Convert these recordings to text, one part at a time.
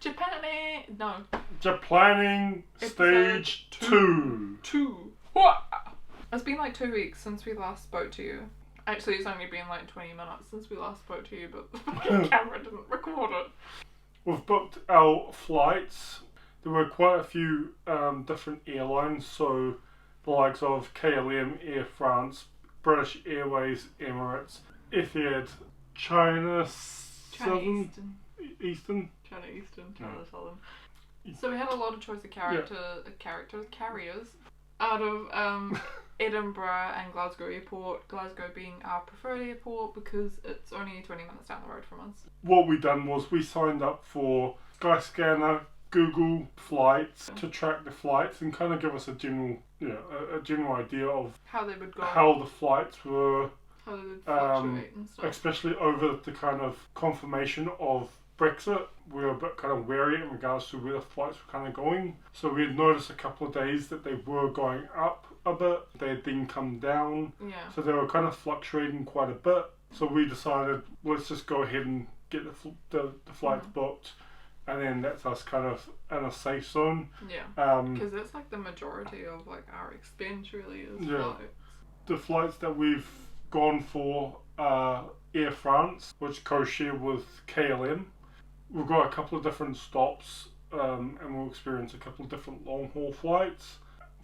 Japlanning. No. Japlanning stage 2. It's been like 2 weeks since we last spoke to you. Actually, it's only been like 20 minutes since we last spoke to you, but the fucking camera didn't record it. We've booked our flights. There were quite a few different airlines, so the likes of KLM, Air France, British Airways, Emirates, Etihad, China Southern. Eastern. China Southern. So we had a lot of choice of carriers out of Edinburgh and Glasgow Airport. Glasgow being our preferred airport because it's only 20 minutes down the road from us. What we done was we signed up for Skyscanner, Google Flights to track the flights and kind of give us a general idea of how they would go, how the flights were, how they would fluctuate and stuff. Especially over the kind of confirmation of Brexit. We were a bit kind of wary in regards to where the flights were kind of going. So we had noticed a couple of days that they were going up a bit. They had then come down. Yeah. So they were kind of fluctuating quite a bit. So we decided, let's just go ahead and get the flights booked. And then that's us kind of in a safe zone. Yeah. Because that's like the majority of like our expense really is flights. The flights that we've gone for are Air France, which co-share with KLM. We've got a couple of different stops and we'll experience a couple of different long-haul flights.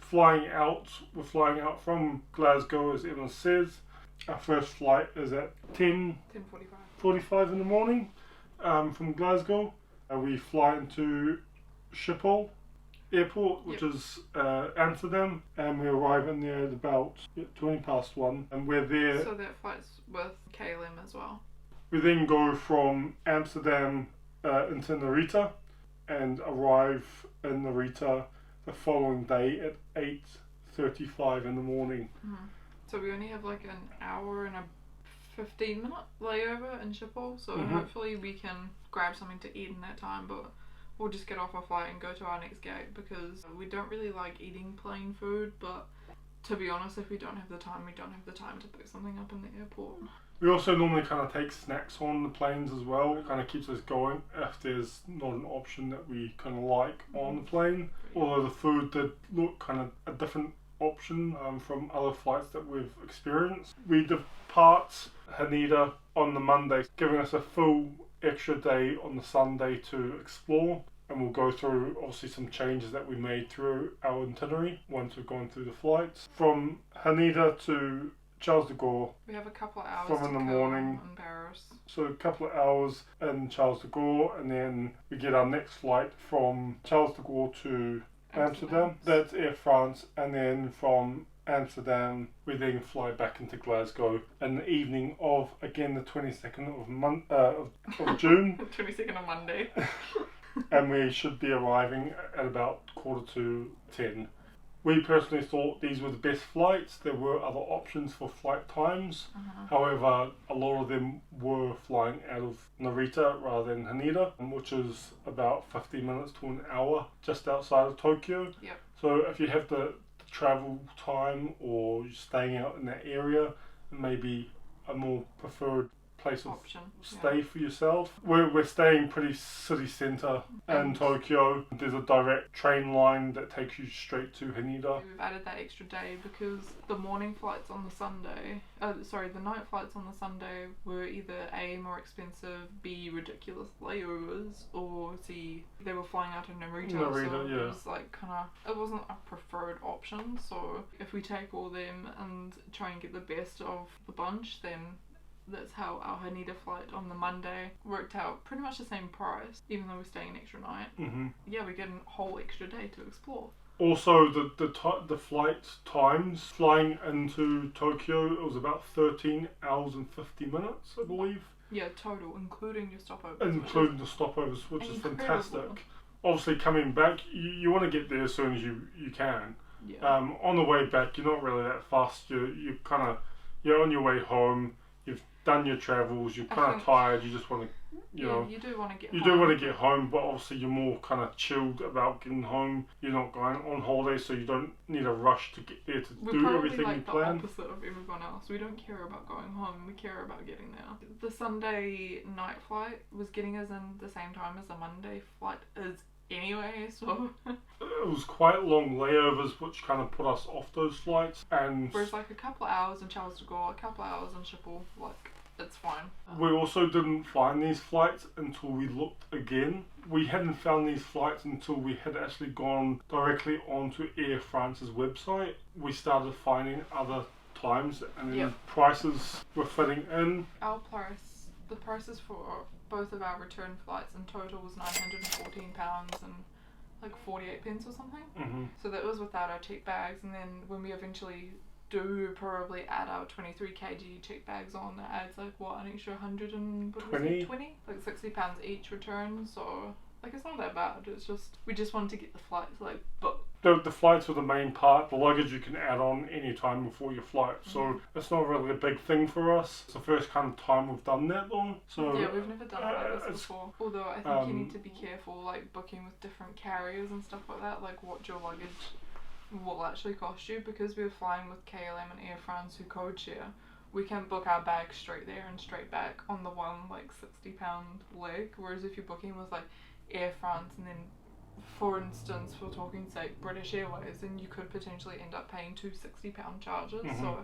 We're flying out from Glasgow, as Emma says. Our first flight is at 10:45 in the morning from Glasgow. We fly into Schiphol Airport, which is Amsterdam, and we arrive in there at about 1:20, and we're there. So that flight's with KLM as well. We then go from Amsterdam into Narita and arrive in Narita the following day at 8:35 in the morning. So we only have like an hour and a 15-minute layover in Schiphol, so hopefully we can grab something to eat in that time, but we'll just get off our flight and go to our next gate because we don't really like eating plain food, but to be honest, if we don't have the time, we don't have the time to pick something up in the airport. We also normally kind of take snacks on the planes as well. It kind of keeps us going if there's not an option that we kind of like on the plane. Although the food did look kind of a different option from other flights that we've experienced. We depart Haneda on the Monday, giving us a full extra day on the Sunday to explore, and we'll go through obviously some changes that we made through our itinerary once we've gone through the flights. From Haneda to Charles de Gaulle, we have a couple of hours from in the morning in Paris. So a couple of hours in Charles de Gaulle, and then we get our next flight from Charles de Gaulle to Amsterdam. That's Air France, and then from Amsterdam we then fly back into Glasgow in the evening of, again, the 22nd of June. 22nd of Monday. And we should be arriving at about 10:15. We personally thought these were the best flights. There were other options for flight times. However, a lot of them were flying out of Narita rather than Haneda, which is about 50 minutes to an hour just outside of Tokyo. Yep. So if you have the travel time or you're staying out in that area, maybe a more preferred place of stay for yourself. We're staying pretty city centre in Tokyo. There's a direct train line that takes you straight to Haneda. We've added that extra day because the morning flights on the Sunday, the night flights on the Sunday were either A, more expensive, B, ridiculous layovers, or C, they were flying out of Narita, so it was like it wasn't a preferred option. So if we take all them and try and get the best of the bunch, then that's how our Haneda flight on the Monday worked out pretty much the same price, even though we're staying an extra night. Yeah, we get a whole extra day to explore. Also, the flight times flying into Tokyo, it was about 13 hours and 50 minutes, I believe. Yeah, total, including your stopovers. Including the stopovers, which is fantastic. Obviously, coming back, you want to get there as soon as you can. Yeah. On the way back, you're not really that fast. You're on your way home. You've done your travels. You're kind of tired. You just want to You do want to get you home. do want to get home, but obviously you're more kind of chilled about getting home. You're not going on holiday, so you don't need a rush to get there to do everything like you plan. the opposite of everyone else. We don't care about going home. We care about getting there. The Sunday night flight was getting us in the same time as the Monday flight is anyway, so It was quite long layovers, which kind of put us off those flights. And whereas like a couple of hours in Charles de Gaulle, a couple of hours in Schiphol, like it's fine. we also didn't find these flights until we looked again. We hadn't found these flights until we had actually gone directly onto Air France's website. We started finding other times, and then prices were fitting in. The prices for both of our return flights in total was £914 and like 48 pence or something. Mm-hmm. So that was without our check bags, and then when we eventually do probably add our 23 kg check bags on, it adds like what, an extra 120, like £60 each return. So like it's not that bad. It's just we just wanted to get the flights like booked. The flights were the main part. The luggage you can add on any time before your flight, so it's not really a big thing for us. It's the first kind of time we've done that though. So yeah, we've never done it like this before. Although I think you need to be careful, like booking with different carriers and stuff like that, like what your luggage will actually cost you, because we're flying with KLM and Air France who code share. We can book our bags straight there and straight back on the one like £60 leg, whereas if you're booking with like Air France and then, for instance, for talking sake, British Airways, then you could potentially end up paying two £60 charges. Mm-hmm. So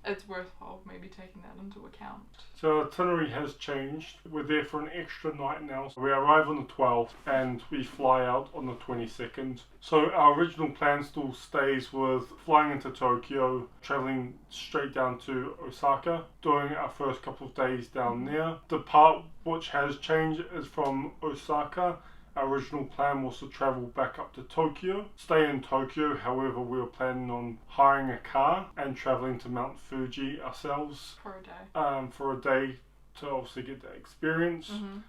it's worthwhile maybe taking that into account. So itinerary has changed. We're there for an extra night now. So we arrive on the 12th and we fly out on the 22nd. So our original plan still stays with flying into Tokyo, travelling straight down to Osaka, doing our first couple of days down there. The part which has changed is from Osaka. Our original plan was to travel back up to Tokyo, stay in Tokyo. However, we were planning on hiring a car and traveling to Mount Fuji ourselves for a day to obviously get that experience. Mm-hmm.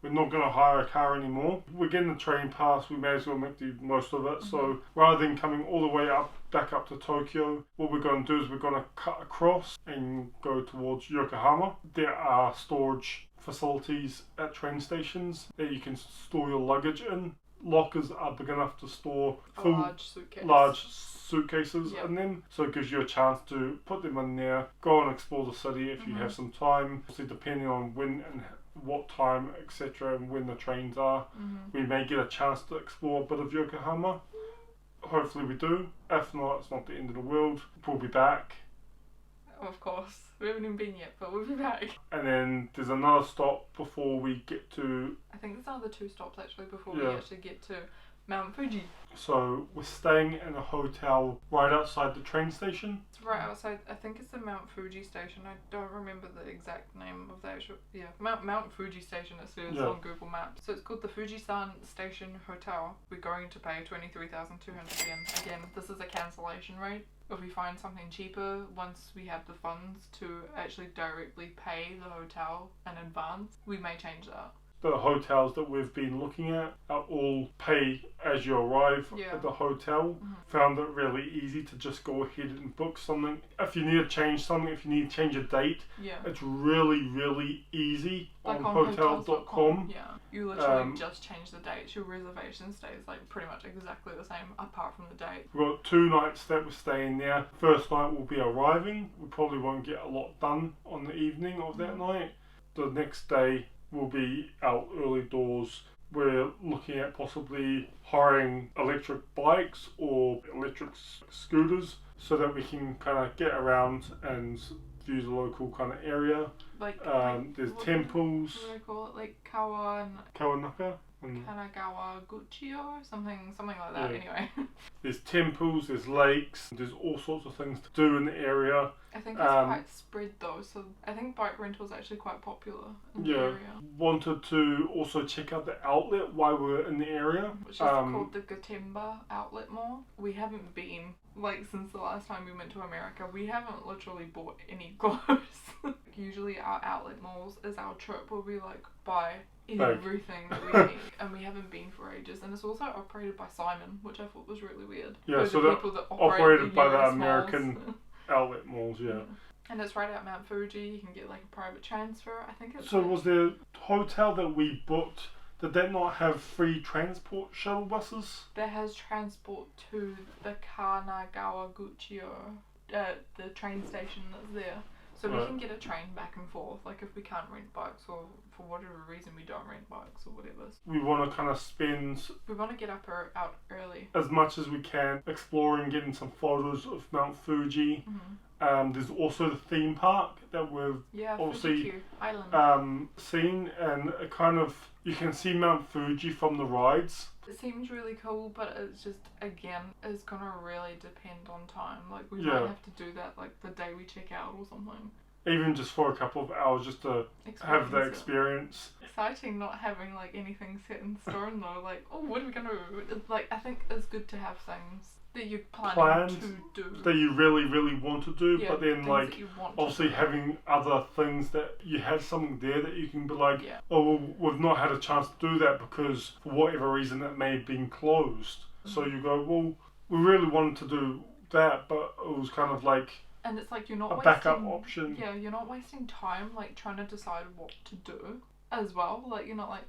We're not going to hire a car anymore. We're getting the train pass. We may as well make the most of it. Mm-hmm. So rather than coming all the way back up to Tokyo, what we're going to do is we're going to cut across and go towards Yokohama. There are storage facilities at train stations that you can store your luggage in. Lockers are big enough to store large suitcases in them, so it gives you a chance to put them in there, go and explore the city if you have some time. Obviously, depending on when and what time, etc., and when the trains are, we may get a chance to explore a bit of Yokohama. Hopefully we do. If not, it's not the end of the world. We'll be back. Of course. We haven't even been yet, but we'll be back. And then there's another stop before we get to... I think there's another 2 stops actually before we actually get to Mount Fuji. So we're staying in a hotel right outside the train station. It's right outside. I think it's the Mount Fuji station. I don't remember the exact name of the actual... Yeah, Mount Fuji station it says on Google Maps. So it's called the Fujisan Station Hotel. We're going to pay 23,200 yen. Again, this is a cancellation rate. If we find something cheaper, once we have the funds to actually directly pay the hotel in advance, we may change that. The hotels that we've been looking at are all pay as you arrive at the hotel. Found it really easy to just go ahead and book something. If you need to change something, if you need to change a date, it's really, really easy like on hotels.com. Yeah, you literally just change the dates. Your reservation stays like pretty much exactly the same apart from the date. We've got 2 nights that we're staying there. First night we'll be arriving. We probably won't get a lot done on the evening of that night. The next day we'll be out early doors. We're looking at possibly hiring electric bikes or electric scooters so that we can kind of get around and view the local kind of area. There's temples. What do they call it? Like Kawanaka. Kanagawa Guchio? Something like that, anyway. There's temples, there's lakes, there's all sorts of things to do in the area. I think it's quite spread though, so I think bike rental is actually quite popular in the area. Wanted to also check out the outlet while we're in the area. Which is called the Gotemba Outlet Mall. We haven't been, since the last time we went to America, we haven't literally bought any clothes. Usually our outlet malls is our trip where we buy everything that we need, and we haven't been for ages. And it's also operated by Simon, which I thought was really weird. Yeah, so they're operated by the American outlet malls. And it's right out Mount Fuji. You can get like a private transfer. I think it's. So was the hotel that we booked, did that not have free transport shuttle buses? That has transport to the Kanagawa-Guchio, the train station that's there. So we can get a train back and forth. Like if we can't rent bikes, or for whatever reason we don't rent bikes or whatever. We want to kind of spend... We want to get out early. As much as we can, exploring, getting some photos of Mount Fuji. There's also the theme park that we've obviously seen, and it kind of, you can see Mount Fuji from the rides. It seems really cool, but it's just, again, it's gonna really depend on time. Like we might have to do that like the day we check out or something. Even just for a couple of hours, just to have that experience. Exciting not having like anything set in stone though. Like, oh, what are we gonna do? It's like, I think it's good to have things that you plan to do. That you really, really want to do, but then like obviously having other things that you have something there that you can be like, oh, well, we've not had a chance to do that because for whatever reason it may have been closed. So you go, well, we really wanted to do that, but it was kind of like, and it's like you're not a backup option. Yeah, you're not wasting time like trying to decide what to do as well. Like you're not like,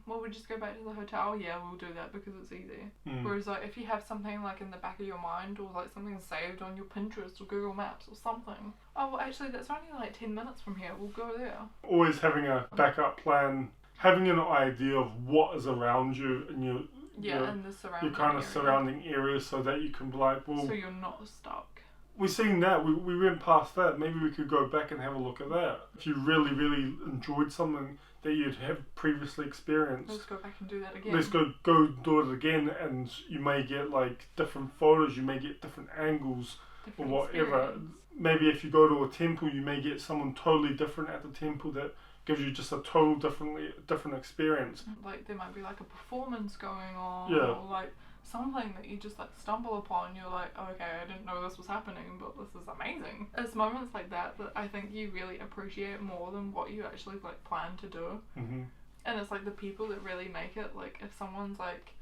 well, we just go back to the hotel. Yeah, we'll do that because it's easy. Whereas like if you have something like in the back of your mind, or like something saved on your Pinterest or Google Maps or something. Oh, well, actually that's only like 10 minutes from here. We'll go there. Always having a backup plan, having an idea of what is around you and and the surrounding your kind of surrounding areas, so that you can be like, well, so you're not stuck. We've seen that, we went past that, maybe we could go back and have a look at that. If you really, really enjoyed something that you'd have previously experienced, let's go back and do that again. Let's go do it again, and you may get like different photos, you may get different angles, or whatever. Experience. Maybe if you go to a temple, you may get someone totally different at the temple that gives you just a total different experience. Like there might be like a performance going on, or like something that you just like stumble upon. You're like, oh, okay, I didn't know this was happening, but this is amazing. It's moments like that I think you really appreciate more than what you actually like plan to do. And it's like the people that really make it. Like if someone's like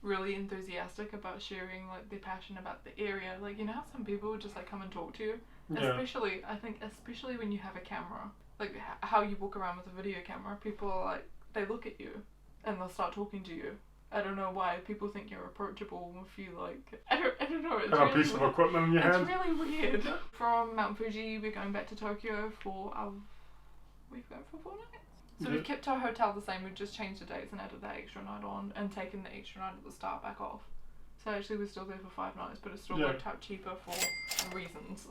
really enthusiastic about sharing like their passion about the area, like you know how some people just like come and talk to you, especially when you have a camera, like how you walk around with a video camera, people are like, they look at you and they'll start talking to you. I don't know why people think you're approachable if you like, I don't know. It's have really a piece of equipment in your hand. It's really weird. From Mount Fuji, we're going back to Tokyo for we've gone for 4 nights. So we've kept our hotel the same. We've just changed the dates and added that extra night on, and taken the extra night at the start back off. So actually we're still there for 5 nights, but it's still worked out cheaper for reasons.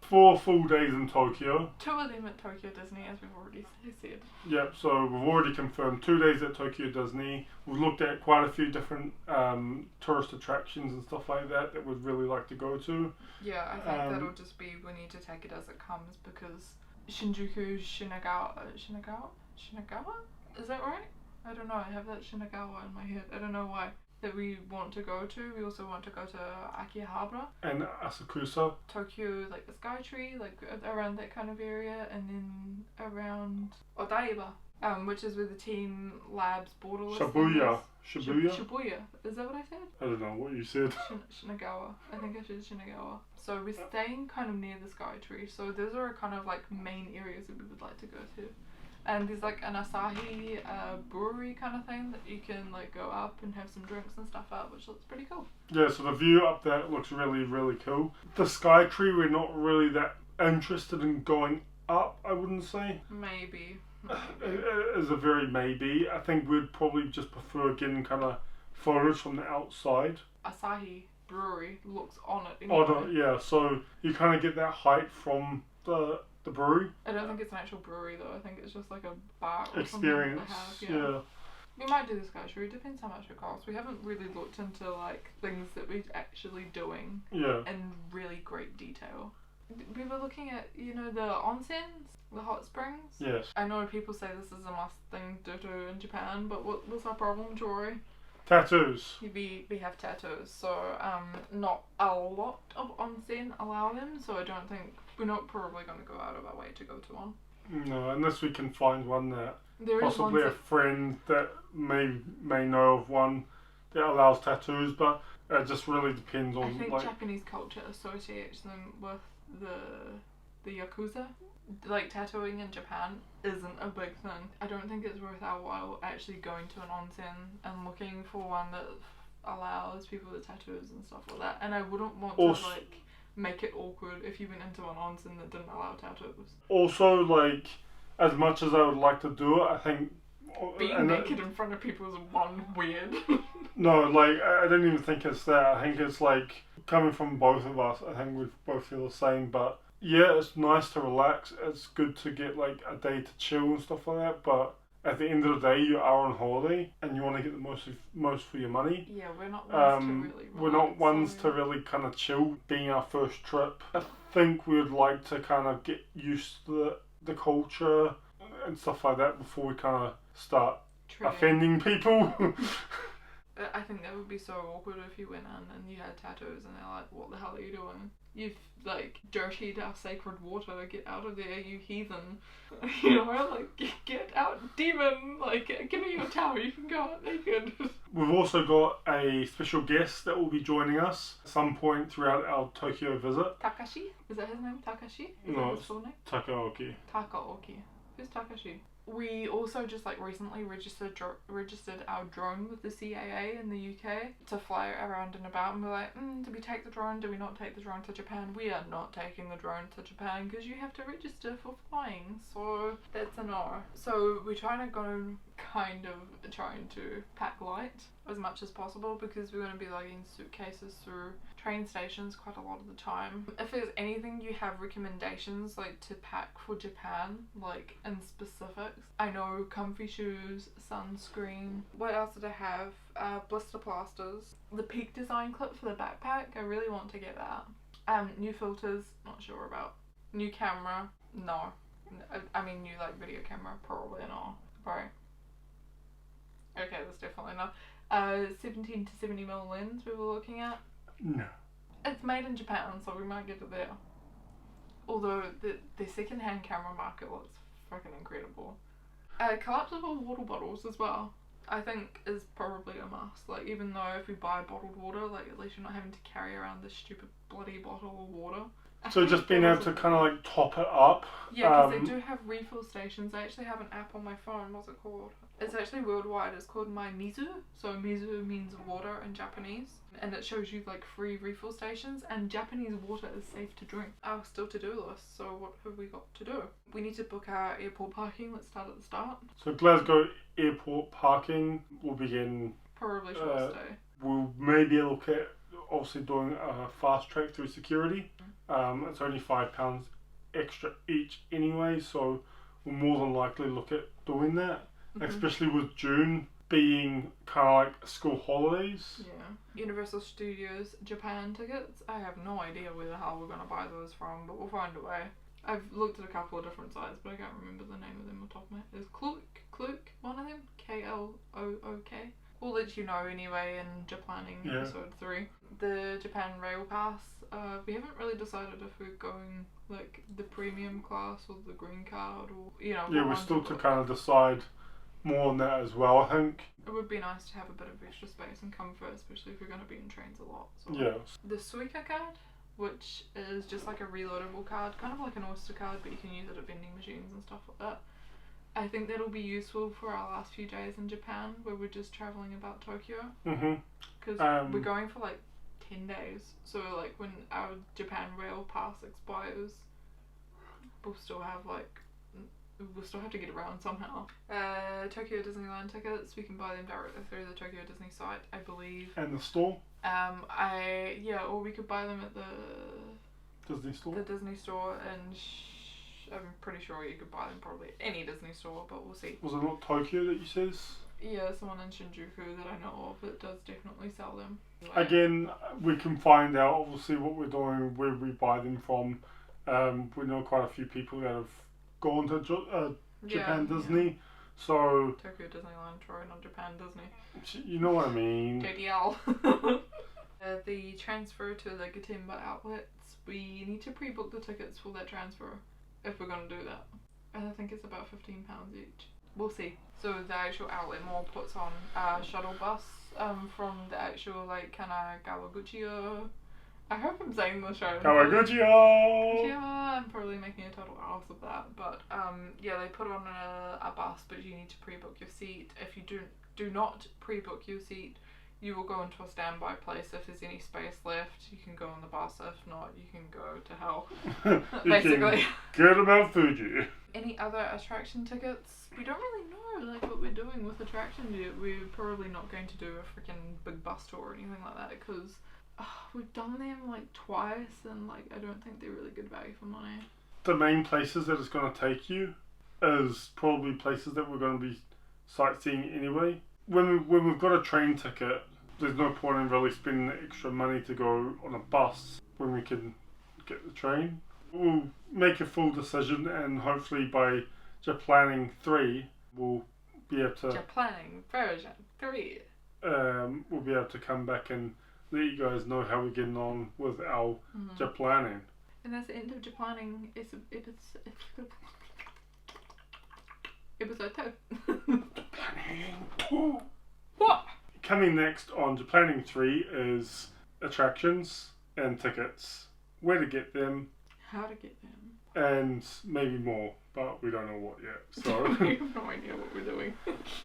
4 full days in Tokyo. 2 of them at Tokyo Disney, as we've already said. Yep, so we've already confirmed 2 days at Tokyo Disney. We've looked at quite a few different tourist attractions and stuff like that we'd really like to go to. Yeah, I think that'll just be, we need to take it as it comes, because Shinjuku, Shinagawa? Is that right? I don't know, I have that Shinagawa in my head. I don't know why. That we want to go to. We also want to go to Akihabara and Asakusa, Tokyo, like the Skytree, like around that kind of area, and then around Odaiba, which is where the Team Labs borderless Shibuya. Shibuya. Is that what I said? I don't know what you said. Shinagawa. I think I said Shinagawa. So we're staying kind of near the Skytree. So those are kind of like main areas that we would like to go to. And there's like an Asahi brewery kind of thing that you can like go up and have some drinks and stuff out, which looks pretty cool. Yeah, so the view up there looks really, really cool. The Skytree, we're not really that interested in going up, I wouldn't say. Maybe. It is a very maybe. I think we'd probably just prefer getting kind of photos from the outside. Asahi brewery looks on it anyway. Yeah, so you kind of get that height from the brewery. I don't think it's an actual brewery though. I think it's just like a bar or experience. Something that they have. Yeah. We might do this, guys. It depends how much it costs. We haven't really looked into like things that we're actually doing. In really great detail. We were looking at, you know, the onsens, the hot springs. Yes. I know people say this is a must thing to do in Japan, but what's our problem, Jory? Tattoos. We have tattoos, so not a lot of onsen allow them, so I don't think we're not probably going to go out of our way to go to one. No, unless we can find one that possibly a friend that may know of one that allows tattoos, but it just really depends on. I think like, Japanese culture associates them with the the Yakuza. Like, tattooing in Japan isn't a big thing. I don't think it's worth our while actually going to an onsen and looking for one that allows people with tattoos and stuff like that. And I wouldn't want to, like, make it awkward if you went into an onsen that didn't allow tattoos. Also, like, as much as I would like to do it, I think... Being naked in front of people is weird. No, like, I don't even think it's that. I think it's, like, coming from both of us, I think we both feel the same, but... Yeah, it's nice to relax. It's good to get like a day to chill and stuff like that. But at the end of the day, you are on holiday and you want to get the most for your money. Yeah, we're not ones to really relax. We're not ones to really kind of chill. Being our first trip, I think we would like to kind of get used to the culture and stuff like that before we kind of start offending people. I think that would be so awkward if you went in and you had tattoos and they're like, what the hell are you doing? You've, like, dirtied our sacred water, get out of there, you heathen. You know, like, get out, demon, like, give me your towel, you can go out naked. We've also got a special guest that will be joining us at some point throughout our Tokyo visit. Takashi? Is that his name, Takashi? No, that his full name? Takaoki. Takaoki. Who's Takashi? We also just like recently registered our drone with the CAA in the UK to fly around and about, and we're like, do we take the drone? Do we not take the drone to Japan? We are not taking the drone to Japan because you have to register for flying, so that's a no. So we're trying to pack light as much as possible because we're going to be lugging suitcases through train stations quite a lot of the time. If there's anything you have recommendations like to pack for Japan, like in specifics, I know comfy shoes, sunscreen. What else did I have? Blister plasters. The Peak design clip for the backpack, I really want to get that. New filters, not sure about. New camera, no. I mean new like video camera, probably not. Right. Okay, that's definitely not. 17 to 70mm lens we were looking at. No. It's made in Japan, so we might get it there. Although the second-hand camera market looks freaking incredible. Collapsible water bottles as well, I think is probably a must. Like, even though if we buy bottled water, like, at least you're not having to carry around this stupid bloody bottle of water. So just being able to kind of like top it up. Yeah, because they do have refill stations. I actually have an app on my phone. What's it called? It's actually worldwide. It's called My Mizu. So Mizu means water in Japanese. And it shows you like free refill stations. And Japanese water is safe to drink. Our still to-do list. So what have we got to do? We need to book our airport parking. Let's start at the start. So Glasgow airport parking will begin. Probably short stay. We'll maybe look at obviously doing a fast track through security. It's only £5 extra each anyway, so we'll more than likely look at doing that, especially with June being kind of like school holidays. Yeah. Universal Studios Japan tickets, I have no idea where the hell we're going to buy those from, but we'll find a way. I've looked at a couple of different sites, but I can't remember the name of them on top of my head. Is Klook one of them? Klook? We'll let you know anyway in Japlanning episode 3. The Japan Rail Pass, we haven't really decided if we're going like the premium class or the green card or, you know. Yeah, we're still to kind of decide more on that as well, I think. It would be nice to have a bit of extra space and comfort, especially if we're going to be in trains a lot. So. Yeah. The Suica card, which is just like a reloadable card, kind of like an Oyster card, but you can use it at vending machines and stuff like that. I think that'll be useful for our last few days in Japan, where we're just travelling about Tokyo. Because we're going for like 10 days. So like when our Japan Rail Pass expires, we'll still have to get around somehow. Tokyo Disneyland tickets, we can buy them directly through the Tokyo Disney site, I believe. And the store? Or we could buy them at the Disney store? The Disney store, and I'm pretty sure you could buy them probably at any Disney store, but we'll see. Was it not Tokyo that you said? Yeah, someone in Shinjuku that I know of that does definitely sell them. Again, we can find out obviously what we're doing, where we buy them from. We know quite a few people that have gone to Japan Disney, so... Tokyo Disneyland, Troy, not Japan Disney. You know what I mean. JDL. The transfer to the Gatimba outlets, we need to pre-book the tickets for that transfer if we're going to do that. And I think it's about £15 each. We'll see. So the actual outlet mall puts on a shuttle bus from the actual like Kanagawaguchiyo I hope I'm saying this right. Kawaguchio! Yeah, I'm probably making a total ass of that, but yeah, they put on a bus, but you need to pre-book your seat. If you do not pre-book your seat, you will go into a standby place. If there's any space left, you can go on the bus. If not, you can go to hell. Basically. Go to Mount Fuji. Any other attraction tickets? We don't really know like what we're doing with attractions yet. We're probably not going to do a freaking big bus tour or anything like that because we've done them like twice and like I don't think they're really good value for money. The main places that it's going to take you is probably places that we're going to be sightseeing anyway. When we've got a train ticket, there's no point in really spending the extra money to go on a bus when we can get the train. We'll make a full decision and hopefully by Japlanning 3 we'll be able to... Japlanning version 3. We'll be able to come back and let you guys know how we're getting on with our Japlanning. And that's the end of Japlanning. It's episode 2. Japlanning. What? Coming next on Japlanning 3 is attractions and tickets, where to get them, how to get them, and maybe more, but we don't know what yet. So we have no idea what we're doing.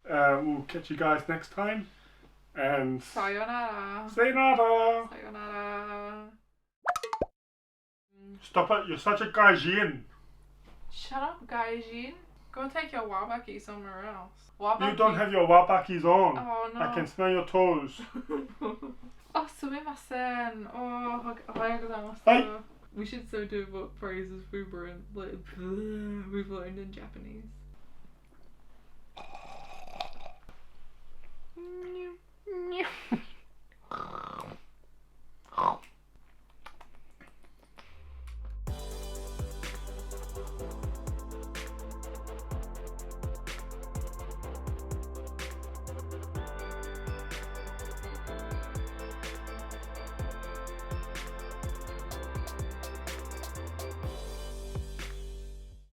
We'll catch you guys next time. And Sayonara. Sayonara. Sayonara. Stop it! You're such a gaijin. Shut up, gaijin. Go take your wabaki somewhere else. Wabaki. You don't have your wabakis on. Oh no. I can smell your toes. Oh, sumimasen. Oh, ohayou gozaimasu. Bye. We should so do what phrases we've learned in Japanese.